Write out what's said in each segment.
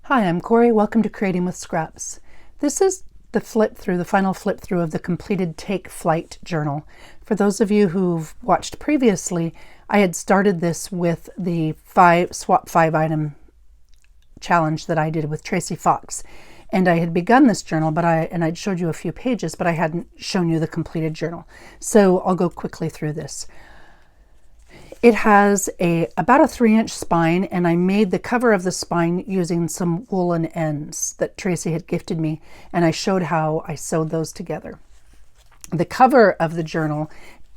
Hi, I'm Corey. Welcome to Creating with Scraps. This is the final flip through of the completed Take Flight journal. For those of you who've watched previously, I had started this with the swap 5 item challenge that I did with Tracie Fox. And I had begun this journal, I'd showed you a few pages, but I hadn't shown you the completed journal. So I'll go quickly through this. It has about a 3-inch spine, and I made the cover of the spine using some woolen ends that Tracie had gifted me, and I showed how I sewed those together. The cover of the journal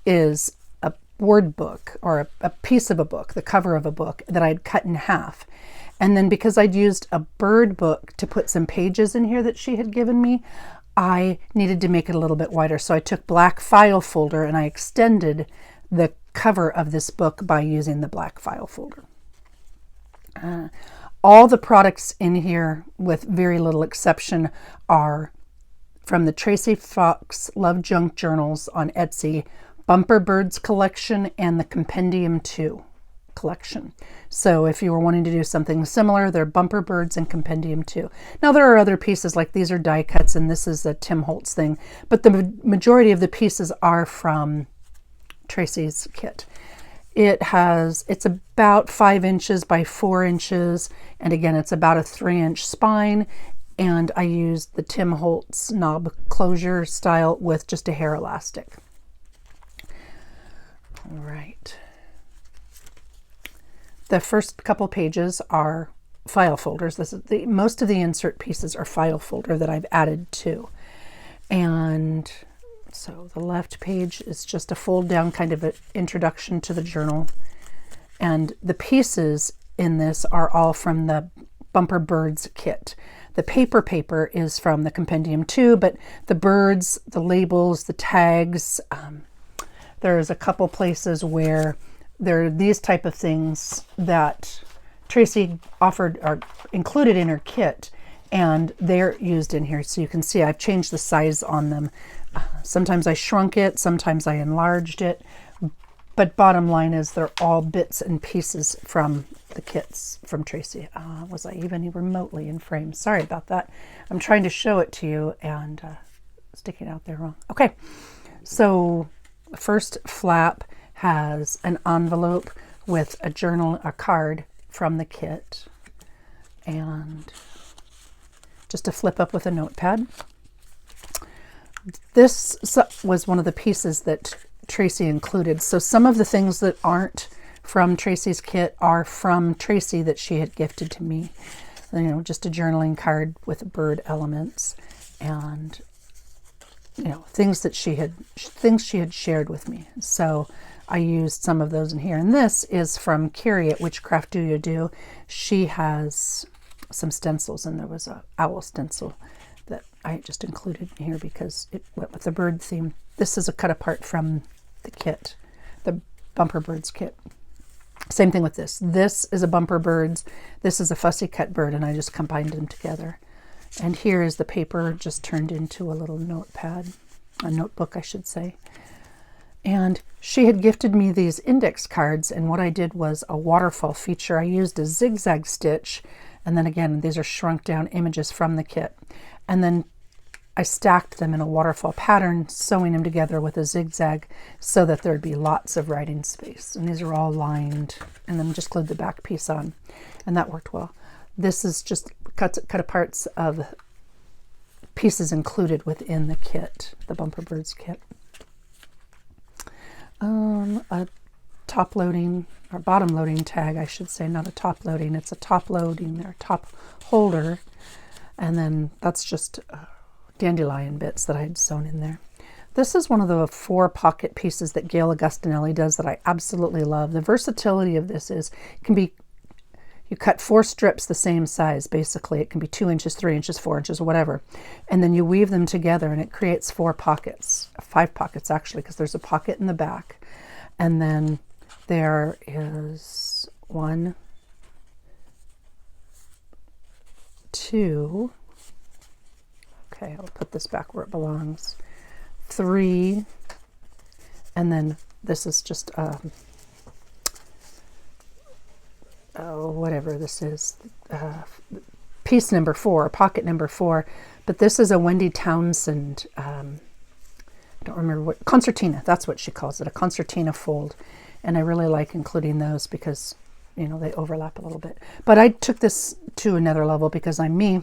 is a word book, or a piece of a book, the cover of a book that I'd cut in half. And then because I'd used a bird book to put some pages in here that she had given me, I needed to make it a little bit wider. So I took black file folder and I extended the cover of this book by using the black file folder. All the products in here, with very little exception, are from the Tracie Fox Love Junk Journals on Etsy, Bumper Birds collection, and the Compendium 2 collection. So if you were wanting to do something similar, they're Bumper Birds and Compendium 2. Now there are other pieces, like these are die cuts and this is a Tim Holtz thing, but the majority of the pieces are from Tracie's kit. It's about 5 inches by 4 inches, and again it's about a 3-inch spine, and I used the Tim Holtz knob closure style with just a hair elastic. All right. The first couple pages are file folders. Most of the insert pieces are file folder that I've added to. And so the left page is just a fold down kind of an introduction to the journal. And the pieces in this are all from the Bumper Birds kit. The paper is from the Compendium 2, but the birds, the labels, the tags, there's a couple places where there are these type of things that Tracie offered or included in her kit, and they're used in here. So you can see I've changed the size on them. Sometimes I shrunk it, sometimes I enlarged it, but bottom line is they're all bits and pieces from the kits from Tracie. Was I even remotely in frame? Sorry about that. I'm trying to show it to you and sticking out there wrong. Okay, so the first flap has an envelope with a journal, a card from the kit, and just a flip up with a notepad. This was one of the pieces that Tracie included. So some of the things that aren't from Tracie's kit are from Tracie that she had gifted to me. You know, just a journaling card with bird elements and, you know, things she had shared with me. So I used some of those in here. And this is from Carrie at Witchcraft Do You Do. She has some stencils, and there was a owl stencil that I just included in here because it went with the bird theme. This is a cut apart from the kit, the Bumper Birds kit. Same thing with this. This is a Bumper Birds. This is a fussy cut bird, and I just combined them together. And here is the paper just turned into a little notepad, a notebook, I should say. And she had gifted me these index cards, and what I did was a waterfall feature. I used a zigzag stitch, and then again, these are shrunk down images from the kit. And then I stacked them in a waterfall pattern, sewing them together with a zigzag so that there'd be lots of writing space. And these are all lined, and then just glued the back piece on, and that worked well. This is just cut aparts of pieces included within the kit, the Bumper Birds kit. A top loading or bottom loading tag, I should say, not a top loading. It's a top loading or top holder, and then that's just dandelion bits that I had sewn in there. This is one of the 4 pocket pieces that Gail Augustinelli does that I absolutely love. The versatility of this is you cut 4 strips the same size, basically. It can be 2 inches, 3 inches, 4 inches, whatever. And then you weave them together and it creates 4 pockets, 5 pockets actually, because there's a pocket in the back. And then there is 1, 2, okay, I'll put this back where it belongs, 3, and then this is just whatever this is, piece number 4, pocket number 4, but this is a Wendy Townsend, I don't remember what, concertina, that's what she calls it, a concertina fold. And I really like including those because, you know, they overlap a little bit. But I took this to another level because I'm me.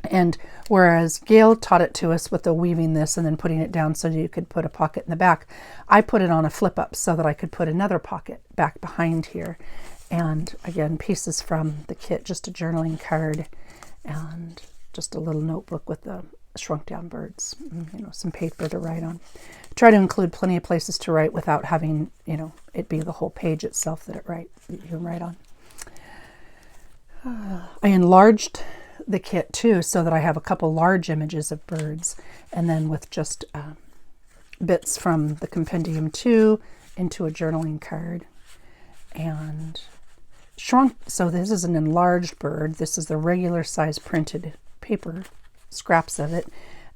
And whereas Gail taught it to us with the weaving this and then putting it down so you could put a pocket in the back, I put it on a flip up so that I could put another pocket back behind here. And again, pieces from the kit, just a journaling card and just a little notebook with the shrunk down birds, you know, some paper to write on. Try to include plenty of places to write without having, you know, it be the whole page itself that you can write on. I enlarged the kit too so that I have a couple large images of birds, and then with just bits from the Compendium 2 into a journaling card and shrunk. So this is an enlarged bird. This is the regular size printed paper, scraps of it.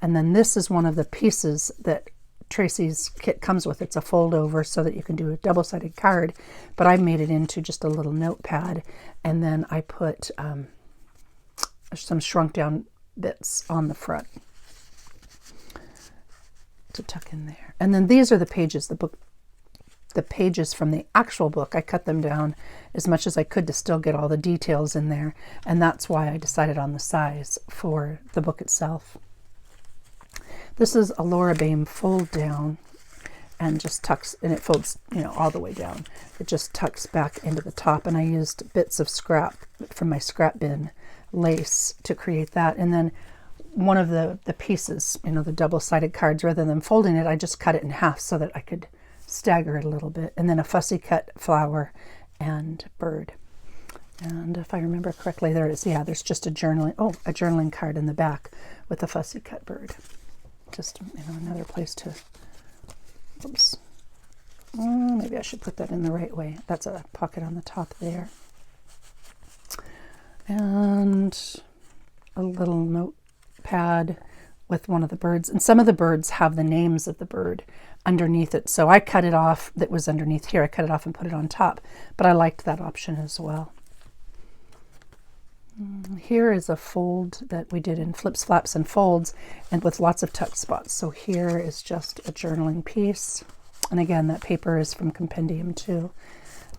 And then this is one of the pieces that Tracie's kit comes with. It's a fold over so that you can do a double-sided card, but I made it into just a little notepad, and then I put some shrunk down bits on the front to tuck in there. And then these are the pages, the pages from the actual book. I cut them down as much as I could to still get all the details in there, and that's why I decided on the size for the book itself. This is a Laura Bain fold down and just tucks, and it folds, you know, all the way down. It just tucks back into the top, and I used bits of scrap from my scrap bin lace to create that. And then one of the pieces, you know, the double-sided cards, rather than folding it, I just cut it in half so that I could stagger it a little bit. And then a fussy cut flower and bird. And if I remember correctly, there is, yeah, there's just a journaling card in the back with a fussy cut bird. Just, you know, another place to, oops, maybe I should put that in the right way. That's a pocket on the top there. And a little notepad with one of the birds. And some of the birds have the names of the bird underneath it. So I cut it off that was underneath here. I cut it off and put it on top. But I liked that option as well. Here is a fold that we did in Flips, Flaps, and Folds, and with lots of tuck spots. So here is just a journaling piece. And again, that paper is from Compendium 2.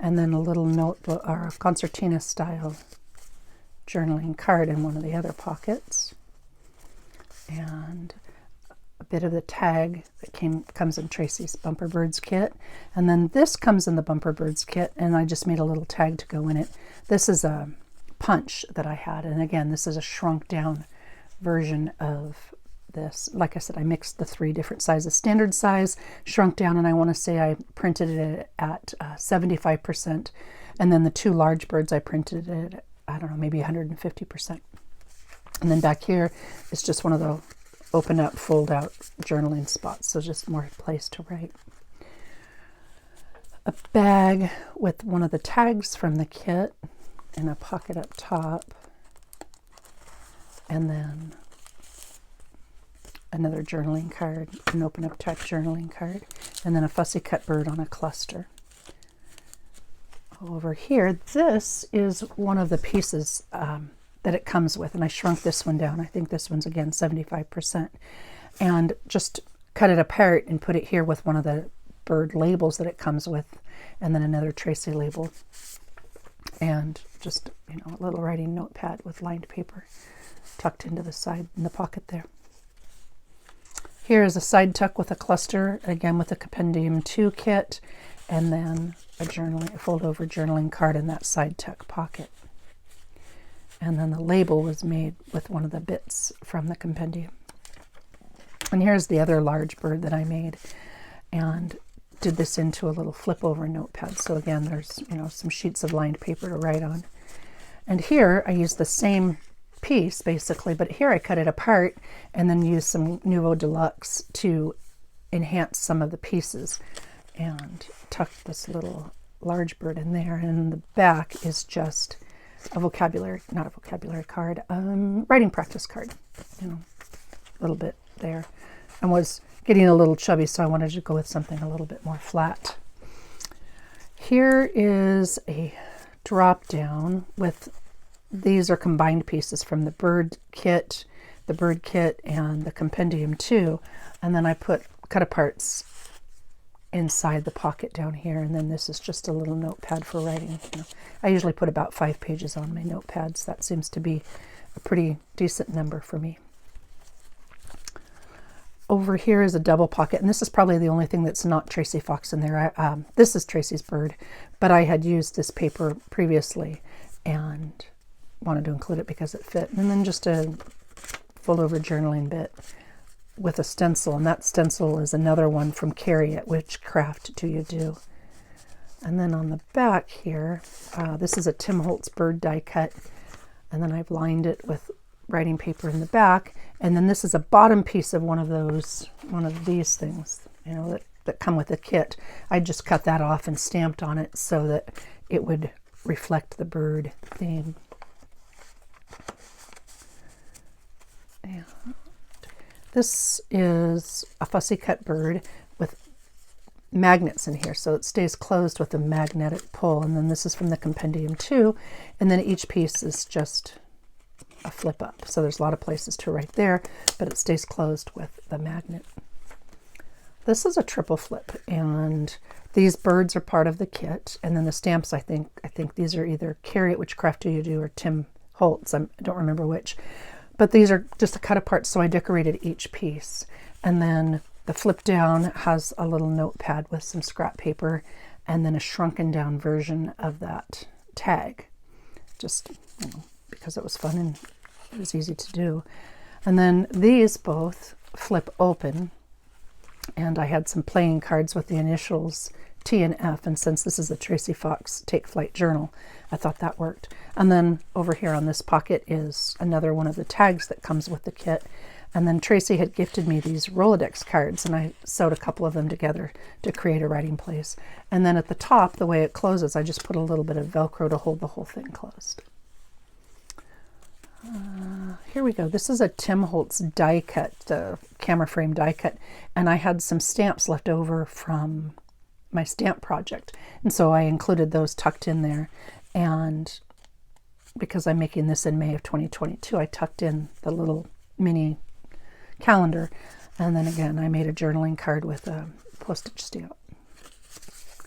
And then a little notebook, or a concertina style journaling card in one of the other pockets. And a bit of the tag that comes in Tracie's Bumper Birds kit. And then this comes in the Bumper Birds kit, and I just made a little tag to go in it. This is a punch that I had, and again, this is a shrunk down version of this. Like I said, I mixed the 3 different sizes, standard size, shrunk down, and I want to say I printed it at 75%, and then the 2 large birds I printed it at, I don't know, maybe 150%. And then back here is just one of the open up, fold out journaling spots, so just more place to write. A bag with one of the tags from the kit and a pocket up top, and then another journaling card, an open up type journaling card, and then a fussy cut bird on a cluster. Over here, this is one of the pieces that it comes with, and I shrunk this one down. I think this one's again 75%, and just cut it apart and put it here with one of the bird labels that it comes with, and then another Tracie label, and just, you know, a little writing notepad with lined paper tucked into the side in the pocket there. Here is a side tuck with a cluster, again with a Compendium 2 kit, and then a fold over journaling card in that side tuck pocket. And then the label was made with one of the bits from the Compendium. And here's the other large bird that I made, and did this into a little flip over notepad. So again, there's, you know, some sheets of lined paper to write on. And here I used the same piece basically, but here I cut it apart and then used some Nouveau Deluxe to enhance some of the pieces, and tucked this little large bird in there. And in the back is just a not a vocabulary card, writing practice card, you know, a little bit there. And was getting a little chubby, so I wanted to go with something a little bit more flat. Here is a drop down with these are combined pieces from the bird kit and the compendium too. And then I put cut aparts inside the pocket down here, and then this is just a little notepad for writing. I usually put about 5 pages on my notepads. That seems to be a pretty decent number for me. Over here is a double pocket, and this is probably the only thing that's not Tracie Fox in there. This is Tracie's bird, but I had used this paper previously and wanted to include it because it fit. And then just a fold over journaling bit with a stencil, and that stencil is another one from Carrie at Which Craft Do You Do? And then on the back here, this is a Tim Holtz bird die cut, and then I've lined it with writing paper in the back. And then this is a bottom piece of one of these things, that come with the kit. I just cut that off and stamped on it so that it would reflect the bird theme. And this is a fussy cut bird with magnets in here, so it stays closed with a magnetic pull. And then this is from the compendium too, and then each piece is just a flip up, so there's a lot of places to write there, but it stays closed with the magnet. This is a triple flip, and these birds are part of the kit, and then the stamps, I think these are either Carrie at Which Craft Do You Do or Tim Holtz. I don't remember which, but these are just a cut apart, so I decorated each piece. And then the flip down has a little notepad with some scrap paper, and then a shrunken down version of that tag, just because it was fun and it was easy to do. And then these both flip open, and I had some playing cards with the initials T and F, and since this is a Tracie Fox Take Flight journal, I thought that worked. And then over here on this pocket is another one of the tags that comes with the kit. And then Tracie had gifted me these Rolodex cards, and I sewed a couple of them together to create a writing place. And then at the top, the way it closes, I just put a little bit of Velcro to hold the whole thing closed. Here we go. This is a Tim Holtz die cut, the camera frame die cut, and I had some stamps left over from my stamp project, and so I included those tucked in there. And because I'm making this in May of 2022, I tucked in the little mini calendar, and then again I made a journaling card with a postage stamp.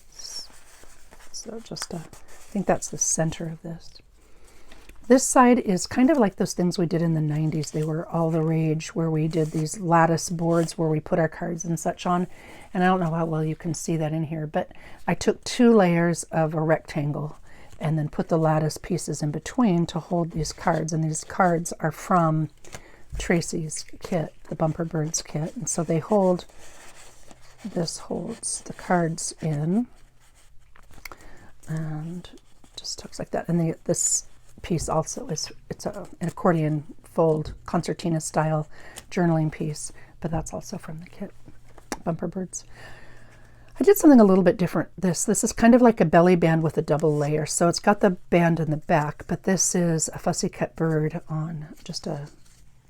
So just I think that's the center of this. This side is kind of like those things we did in the 90s. They were all the rage, where we did these lattice boards where we put our cards and such on. And I don't know how well you can see that in here, but I took 2 layers of a rectangle and then put the lattice pieces in between to hold these cards. And these cards are from Tracie's kit, the Bumper Birds kit. And so they hold, this holds the cards in, and just looks like that. And this piece also it's an accordion fold concertina style journaling piece, but that's also from the kit Bumper Birds. I did something a little bit different. This is kind of like a belly band with a double layer, so it's got the band in the back, but this is a fussy cut bird on just a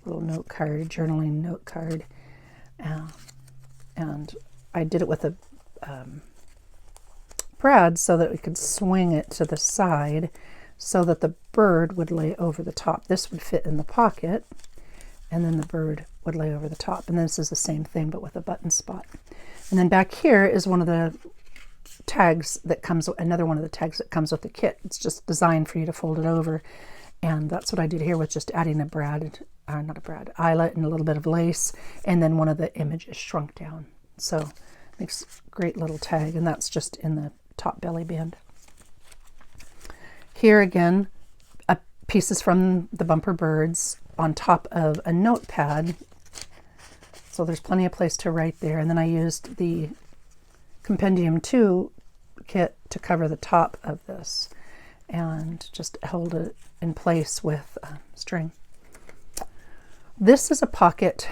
little note card, a journaling note card, and I did it with a brad so that we could swing it to the side so that the bird would lay over the top. This would fit in the pocket, and then the bird would lay over the top. And this is the same thing, but with a button spot. And then back here is one of the tags that comes, another one of the tags that comes with the kit. It's just designed for you to fold it over. And that's what I did here with just adding a eyelet and a little bit of lace, and then one of the images shrunk down. So it makes a great little tag, and that's just in the top belly band. Here again, pieces from the Bumper Birds on top of a notepad. So there's plenty of place to write there. And then I used the Compendium 2 kit to cover the top of this and just held it in place with string. This is a pocket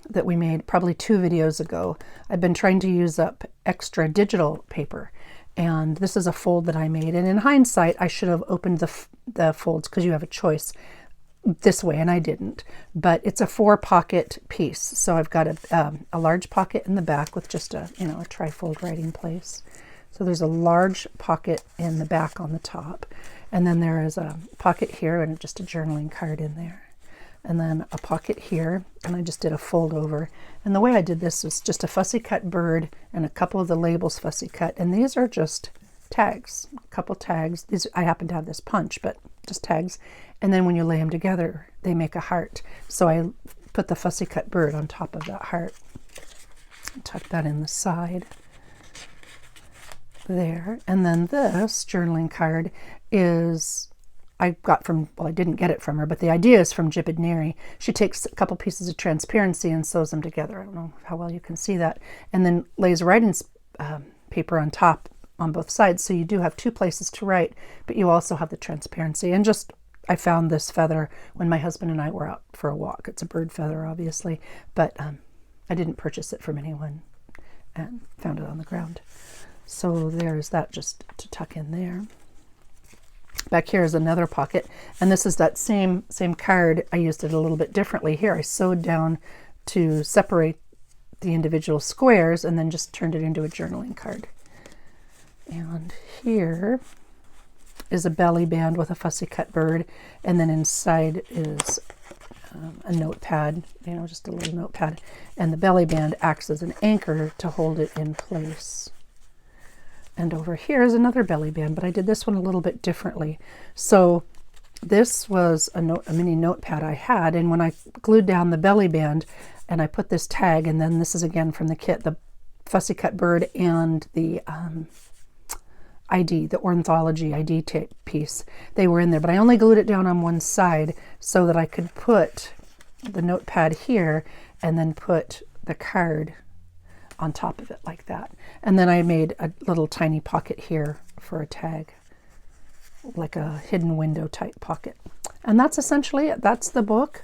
that we made probably 2 videos ago. I've been trying to use up extra digital paper, and this is a fold that I made. And in hindsight, I should have opened the folds, because you have a choice this way, and I didn't. But it's a 4-pocket piece, so I've got a large pocket in the back with just a trifold writing place. So there's a large pocket in the back on the top, And then there is a pocket here and just a journaling card in there. And then a pocket here, and I just did a fold over. And the way I did this was just a fussy cut bird and a couple of the labels fussy cut. And these are just tags, a couple tags. These, I happen to have this punch, but just tags. And then when you lay them together, they make a heart. So I put the fussy cut bird on top of that heart. Tuck that in the side there. And then this journaling card is, I got from, well, I didn't get it from her, but the idea is from Jibidneri. She takes a couple pieces of transparency and sews them together. I don't know how well you can see that. And then lays writing paper on top on both sides. So you do have two places to write, but you also have the transparency. And just, I found this feather when my husband and I were out for a walk. It's a bird feather, obviously, but I didn't purchase it from anyone and found it on the ground. So there's that just to tuck in there. Back here is another pocket, and this is that same card. I used it a little bit differently. Here I sewed down to separate the individual squares and then just turned it into a journaling card. And here is a belly band with a fussy cut bird, and then inside is a notepad, you know, just a little notepad, and the belly band acts as an anchor to hold it in place. And over here is another belly band, but I did this one a little bit differently. So this was a mini notepad I had, and when I glued down the belly band and I put this tag, and then this is again from the kit, the fussy cut bird and the ID, the ornithology ID tape piece, they were in there, but I only glued it down on one side so that I could put the notepad here and then put the card on top of it like that. And then I made a little tiny pocket here for a tag, like a hidden window type pocket. And that's essentially it. That's the book.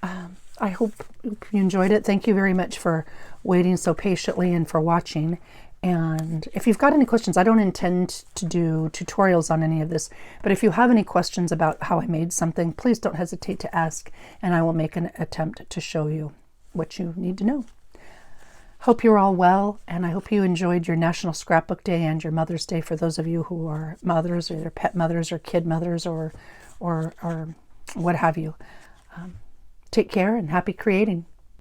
I hope you enjoyed it. Thank you very much for waiting so patiently and for watching. And if you've got any questions, I don't intend to do tutorials on any of this, but if you have any questions about how I made something, please don't hesitate to ask, and I will make an attempt to show you what you need to know. Hope you're all well, and I hope you enjoyed your National Scrapbook Day and your Mother's Day for those of you who are mothers, or either pet mothers or kid mothers or what have you. Take care and happy creating.